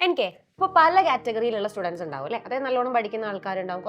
എനിക്ക് ഇപ്പോൾ പല കാറ്റഗറിയിലുള്ള സ്റ്റുഡൻസ് ഉണ്ടാവും അല്ലേ? അതായത് നല്ലോണം പഠിക്കുന്ന ആൾക്കാരുണ്ടാവും,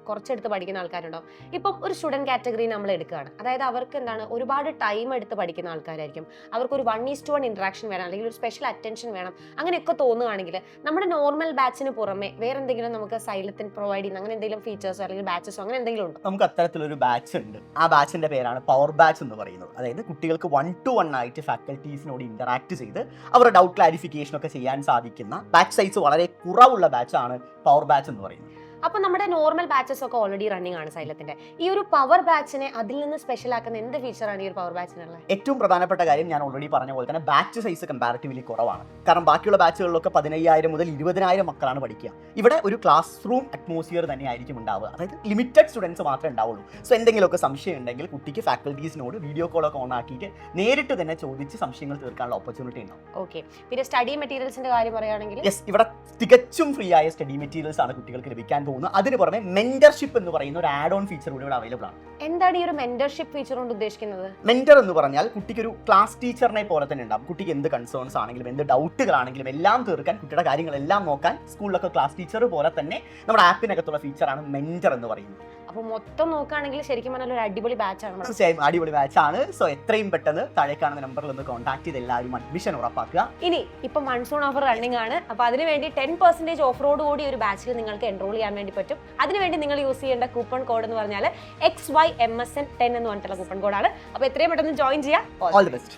കുറച്ചെടുത്ത് പഠിക്കുന്ന ആൾക്കാരുണ്ടാവും. ഇപ്പം ഒരു സ്റ്റുഡൻറ് കാറ്റഗറി നമ്മൾ എടുക്കുകയാണ്. അതായത് അവർക്ക് എന്താണ് ഒരുപാട് ടൈം എടുത്ത് പഠിക്കുന്ന ആൾക്കാരായിരിക്കും. അവർക്കൊരു 1:1 ഇൻട്രാക്ഷൻ വേണം, അല്ലെങ്കിൽ ഒരു സ്പെഷ്യൽ അറ്റൻഷൻ വേണം, അങ്ങനെയൊക്കെ തോന്നുകയാണെങ്കിൽ നമ്മുടെ നോർമൽ ബാച്ചിന് പുറമെ വേറെ എന്തെങ്കിലും നമുക്ക് സൈലത്തിന് പ്രൊവൈഡ് ചെയ്യുന്ന അങ്ങനെ എന്തെങ്കിലും ഫീച്ചേഴ്സോ അല്ലെങ്കിൽ ബാച്ചസോ അങ്ങനെ എന്തെങ്കിലും ഉണ്ടോ? നമുക്ക് അത്തരത്തിലൊരു ബാച്ച് ഉണ്ട്. ആ ബാച്ചിന്റെ പേരാണ് പവർ ബാച്ച് എന്ന് പറയുന്നത്. അതായത് കുട്ടികൾക്ക് 1-to-1 ആയിട്ട് ഫാക്കൽറ്റീസിനോട് ഇന്ററാക്ട് ചെയ്ത് അവരുടെ ഡൗട്ട് ക്ലാരിഫിക്കേഷൻ ഒക്കെ ചെയ്യാൻ സാധിക്കുന്ന ബാച്ച് സൈസ് വളരെ കുറവുള്ള ബാച്ചാണ് പവർ ബാച്ച് എന്ന് പറയുന്നത്. അപ്പോൾ നമ്മുടെ നോർമൽ ബാച്ചസ് ഒക്കെ ഓൾറെഡി റണ്ണിങ് ആണ് സൈലത്തിന്റെ. ഈ ഒരു പവർ ബാച്ചിനെ അതിൽ നിന്ന് സ്പെഷ്യൽ ആക്കുന്ന എന്ത് ഫീച്ചറാണ് ഈ ഒരു പവർ ബാച്ചിനുള്ളത്? ഏറ്റവും പ്രധാനപ്പെട്ട കാര്യം ഞാൻ ഓൾറെഡി പറഞ്ഞ പോലെ തന്നെ ബാച്ച് സൈസ് കമ്പാരിറ്റീവ്ലി കുറവാണ്. കാരണം ബാക്കിയുള്ള ബാച്ചുകളിലൊക്കെ 15,000 മുതൽ 20,000 മക്കളാണ് പഠിക്കുക. ഇവിടെ ഒരു ക്ലാസ് റൂം അറ്റ്മോസ്ഫിയർ തന്നെ ആയിരിക്കും ഉണ്ടാവുക. അതായത് ലിമിറ്റഡ് സ്റ്റുഡൻസ് മാത്രമേ ഉണ്ടാവുള്ളൂ. സോ എന്തെങ്കിലുമൊക്കെ സംശയം ഉണ്ടെങ്കിൽ കുട്ടിക്ക് ഫാക്കൽറ്റീസിനോട് വീഡിയോ കോളൊക്കെ ഓൺ ആക്കിയിട്ട് നേരിട്ട് തന്നെ ചോദിച്ച് സംശയങ്ങൾ തീർക്കാനുള്ള ഓപ്പർച്യൂണിറ്റി ഉണ്ടാവും. ഓക്കെ, പിന്നെ സ്റ്റഡി മെറ്റീരിയൽസിന്റെ കാര്യം പറയുകയാണെങ്കിൽ യെസ്, ഇവിടെ തികച്ചും ഫ്രീ ആയ സ്റ്റഡി മെറ്റീരിയൽസ് ആണ് കുട്ടികൾക്ക് ലഭിക്കാൻ പോകുന്നത്. അതിന് പുറമെ മെന്റർഷിപ്പ് എന്ന് പറയുന്ന ഒരു ആഡ് ഓൺ ഫീച്ചർ കൂടി ഇവിടെ അവൈലബിൾ ആണ്. എന്താണ് ഈ ഒരു മെന്റർഷിപ്പ് ഫീച്ചർ കൊണ്ട് ഉദ്ദേശിക്കുന്നത്? മെന്റർ എന്ന് പറഞ്ഞാൽ കുട്ടിക്ക് ഒരു ക്ലാസ് ടീച്ചറിനെ പോലെ തന്നെ ഉണ്ടാവും. കുട്ടിക്ക് എന്ത് കൺസേൺസ് ആണെങ്കിലും എന്ത് ഡൗട്ടുകളാണെങ്കിലും എല്ലാം തീർക്കാൻ, കുട്ടിയുടെ കാര്യങ്ങളെല്ലാം നോക്കാൻ സ്കൂളിലൊക്കെ ക്ലാസ് ടീച്ചർ പോലെ തന്നെ നമ്മുടെ ആപ്പിനകത്തുള്ള ഫീച്ചറാണ് മെന്റർ എന്ന് പറയുന്നത്. അപ്പോൾ മൊത്തം നോക്കുകയാണെങ്കിൽ ശരിക്കും പറഞ്ഞാൽ ഒരു അടിപൊളി ബാച്ചാണ്. തീർച്ചയായും അടിപൊളി ബാച്ചാണ്. സോ എത്രയും പെട്ടെന്ന് താഴെ കാണുന്ന നമ്പറിൽ ഒന്ന് കോൺടാക്ട് ചെയ്ത് എല്ലാവരും അഡ്മിഷൻ ഉറപ്പാക്കുക. ഇനി ഇപ്പം മൺസൂൺ ഓഫർ റണ്ണിംഗ് ആണ്. അപ്പോൾ അതിനുവേണ്ടി 10% ഓഫറോട് കൂടി ഒരു ബാച്ചിൽ നിങ്ങൾക്ക് എൻറോൾ ചെയ്യാൻ വേണ്ടി പറ്റും. അതിനുവേണ്ടി നിങ്ങൾ യൂസ് ചെയ്യേണ്ട കൂപ്പൺ കോഡ് എന്ന് പറഞ്ഞാൽ XYMSN10 എന്ന് പറഞ്ഞിട്ടുള്ള കൂപ്പൺ കോഡാണ്. അപ്പോൾ എത്രയും പെട്ടെന്ന് ജോയിൻ ചെയ്യാം. All the best.